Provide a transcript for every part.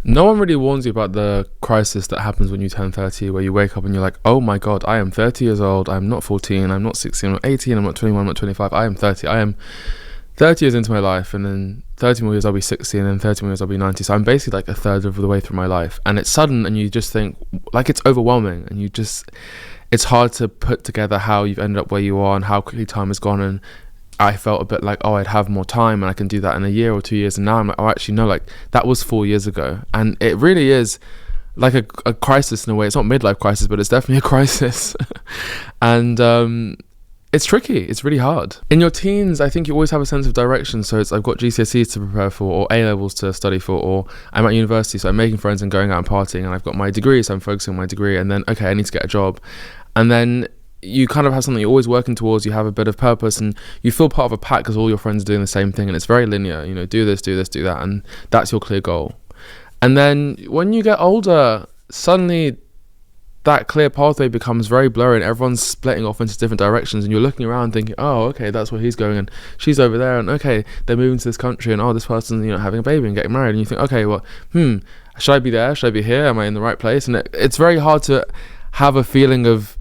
No one really warns you about the crisis that happens when you turn 30, where you wake up and you're like, oh my God, I am 30 years old. I'm not 14, I'm not 16, I'm not 18, I'm not 21, I'm not 25. I am 30. I am 30 years into my life, and then 30 more years I'll be 60, and then 30 more years I'll be 90. So I'm basically like a third of the way through my life. And it's sudden, and you just think, like, it's overwhelming, and it's hard to put together how you've ended up where you are and how quickly time has gone. And I felt a bit like, oh, I'd have more time and I can do that in a year or 2 years. And now I'm like, oh, actually, no, like, that was 4 years ago. And it really is like a crisis in a way. It's not midlife crisis, but it's definitely a crisis. And it's tricky. It's really hard. In your teens, I think you always have a sense of direction. So it's, I've got GCSEs to prepare for, or A-levels to study for, or I'm at university, so I'm making friends and going out and partying, and I've got my degree, so I'm focusing on my degree. And then, okay, I need to get a job. And then you kind of have something you're always working towards. You have a bit of purpose, and you feel part of a pack because all your friends are doing the same thing, and it's very linear. You know, do this, do this, do that, and that's your clear goal. And then when you get older, suddenly that clear pathway becomes very blurry, and everyone's splitting off into different directions, and you're looking around thinking, oh, okay, that's where he's going, and she's over there, and okay, they're moving to this country, and oh, this person's, you know, having a baby and getting married, and you think, okay, well, should I be there? Should I be here? Am I in the right place? And it's very hard to have a feeling of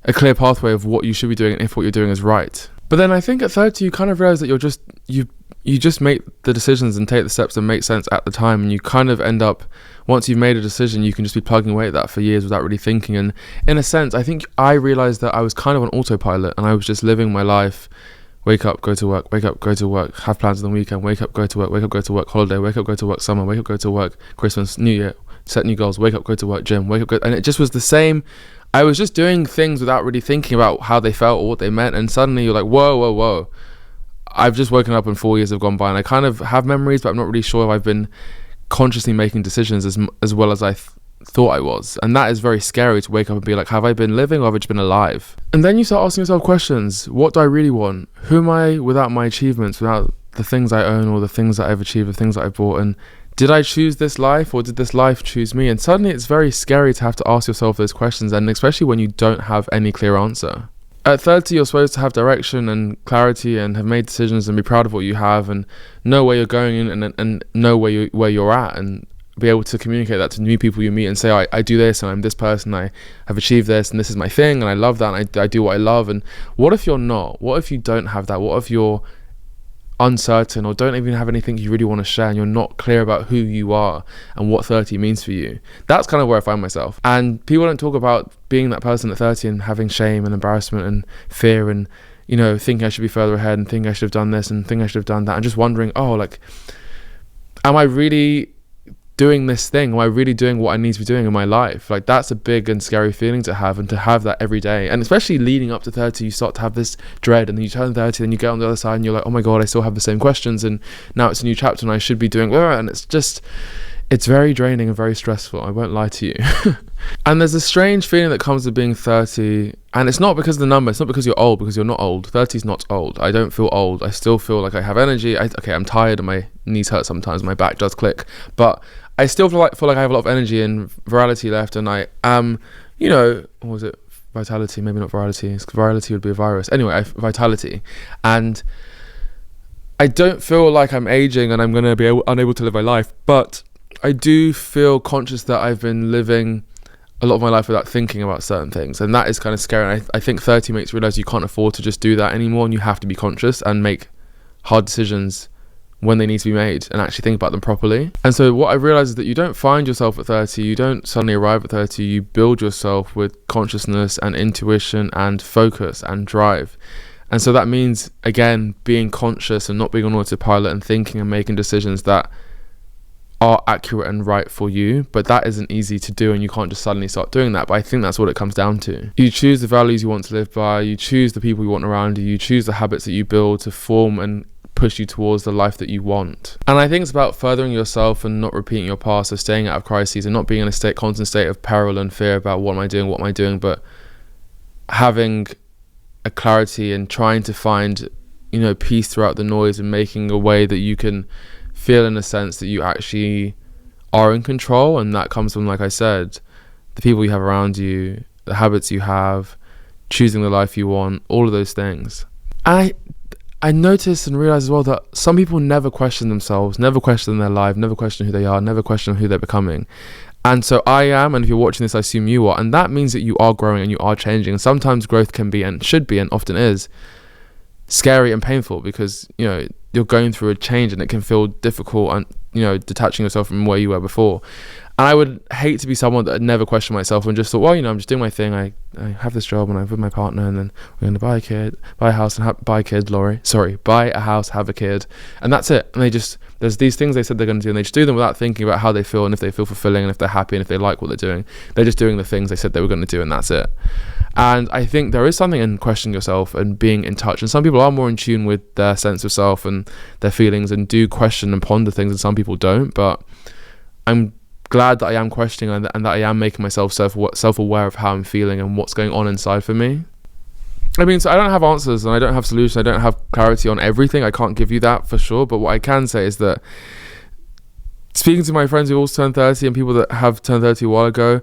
a clear pathway of what you should be doing and if what you're doing is right. But then I think at 30 you kind of realize that you just make the decisions and take the steps that make sense at the time, and you kind of end up, once you've made a decision, you can just be plugging away at that for years without really thinking. And in a sense, I think I realized that I was kind of on autopilot, and I was just living my life. Wake up, go to work, wake up, go to work, have plans on the weekend, wake up, go to work, wake up, go to work, holiday, wake up, go to work, summer, wake up, go to work, Christmas, New Year, set new goals, wake up, go to work, gym, wake up, go, and it just was the same. I was just doing things without really thinking about how they felt or what they meant, and suddenly you're like, whoa. I've just woken up and 4 years have gone by, and I kind of have memories, but I'm not really sure if I've been consciously making decisions as well as I thought I was. And that is very scary, to wake up and be like, have I been living or have I just been alive? And then you start asking yourself questions. What do I really want? Who am I without my achievements, without the things I own or the things that I've achieved, the things that I've bought? And did I choose this life, or did this life choose me? And suddenly it's very scary to have to ask yourself those questions, and especially when you don't have any clear answer. At 30, you're supposed to have direction and clarity and have made decisions and be proud of what you have and know where you're going and know where you're at, and be able to communicate that to new people you meet and say, I do this and I'm this person, I have achieved this and this is my thing and I love that and I do what I love. And what if you're not? What if you don't have that? What if you're uncertain or don't even have anything you really want to share, and you're not clear about who you are and what 30 means for you? That's kind of where I find myself. And people don't talk about being that person at 30 and having shame and embarrassment and fear and, you know, thinking I should be further ahead and thinking I should have done this and thinking I should have done that, and just wondering, oh, like, am I really doing this thing? Am I really doing what I need to be doing in my life? Like, that's a big and scary feeling to have, and to have that every day. And especially leading up to 30, you start to have this dread, and then you turn 30 and you get on the other side and you're like, oh my God, I still have the same questions, and now it's a new chapter and I should be doing, and it's very draining and very stressful, I won't lie to you. And there's a strange feeling that comes with being 30, and it's not because of the number, it's not because you're old, because you're not old. 30 is not old. I don't feel old. I still feel like I have energy. I'm tired and my knees hurt sometimes, my back does click, but I still feel like I have a lot of energy and virality left, and I am, you know, what was it? Vitality, maybe not virality. Virality would be a virus. Anyway, vitality. And I don't feel like I'm aging and I'm going to be unable to live my life, but I do feel conscious that I've been living a lot of my life without thinking about certain things, and that is kind of scary. And I think 30 makes you realize you can't afford to just do that anymore, and you have to be conscious and make hard decisions when they need to be made and actually think about them properly. And so what I realized is that you don't find yourself at 30, you don't suddenly arrive at 30, you build yourself with consciousness and intuition and focus and drive. And so that means, again, being conscious and not being on autopilot and thinking and making decisions that are accurate and right for you. But that isn't easy to do, and you can't just suddenly start doing that. But I think that's what it comes down to. You choose the values you want to live by, you choose the people you want around you, you choose the habits that you build to form and push you towards the life that you want. And I think it's about furthering yourself and not repeating your past, so staying out of crises and not being in a constant state of peril and fear about what am I doing, but having a clarity and trying to find, you know, peace throughout the noise, and making a way that you can feel in a sense that you actually are in control. And that comes from, like I said, the people you have around you, the habits you have, choosing the life you want, all of those things. I I noticed and realized as well that some people never question themselves, never question their life, never question who they are, never question who they're becoming. And so I am, and if you're watching this, I assume you are. And that means that you are growing and you are changing. And sometimes growth can be, and should be, and often is, scary and painful, because, you know, you're going through a change and it can feel difficult, and, you know, detaching yourself from where you were before. And I would hate to be someone that had never questioned myself and just thought, well, you know, I'm just doing my thing. I have this job and I'm with my partner, and then we're going to buy a kid, buy a house, and buy a house, have a kid. And that's it. And there's these things they said they're going to do, and they just do them without thinking about how they feel and if they feel fulfilling and if they're happy and if they like what they're doing. They're just doing the things they said they were going to do, and that's it. And I think there is something in questioning yourself and being in touch. And some people are more in tune with their sense of self and their feelings and do question and ponder things, and some people don't. But I'm glad that I am questioning and that I am making myself self-aware of how I'm feeling and what's going on inside for me. I mean, so I don't have answers and I don't have solutions. I don't have clarity on everything. I can't give you that for sure. But what I can say is that speaking to my friends who also turned 30 and people that have turned 30 a while ago,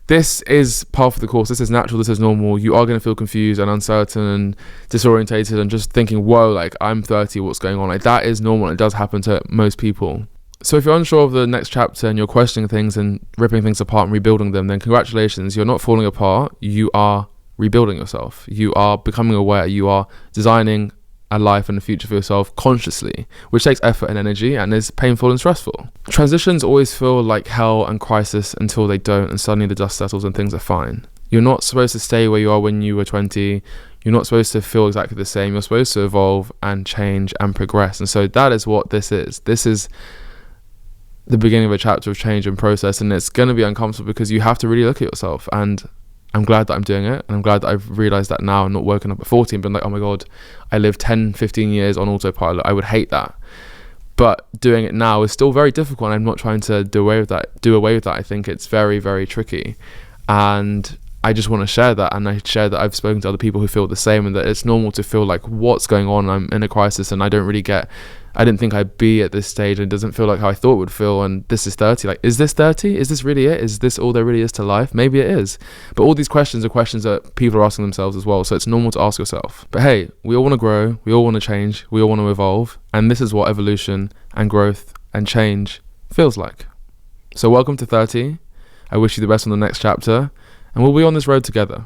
this is part of the course. This is natural. This is normal. You are going to feel confused and uncertain and disorientated and just thinking, whoa, like, I'm 30, what's going on? Like, that is normal. It does happen to most people. So if you're unsure of the next chapter and you're questioning things and ripping things apart and rebuilding them, then congratulations, you're not falling apart. You are rebuilding yourself. You are becoming aware. You are designing a life and a future for yourself consciously, which takes effort and energy and is painful and stressful. Transitions always feel like hell and crisis until they don't, and suddenly the dust settles and things are fine. You're not supposed to stay where you are when you were 20. You're not supposed to feel exactly the same. You're supposed to evolve and change and progress. And so that is what this is. This is the beginning of a chapter of change and process, and it's going to be uncomfortable because you have to really look at yourself. And I'm glad that I'm doing it, and I'm glad that I've realized that now and not woken up at 40 and been like, oh my god, I lived 10, 15 years on autopilot. I would hate that. But doing it now is still very difficult, and I'm not trying to do away with that. I think it's very, very tricky, and I just want to share that. And I share that I've spoken to other people who feel the same, and that it's normal to feel like, what's going on? I'm in a crisis and I didn't think I'd be at this stage, and it doesn't feel like how I thought it would feel, and this is 30. Like, is this 30? Is this really it? Is this all there really is to life? Maybe it is. But all these questions are questions that people are asking themselves as well, so it's normal to ask yourself. But hey, we all want to grow, we all want to change, we all want to evolve, and this is what evolution and growth and change feels like. So welcome to 30. I wish you the best on the next chapter, and we'll be on this road together.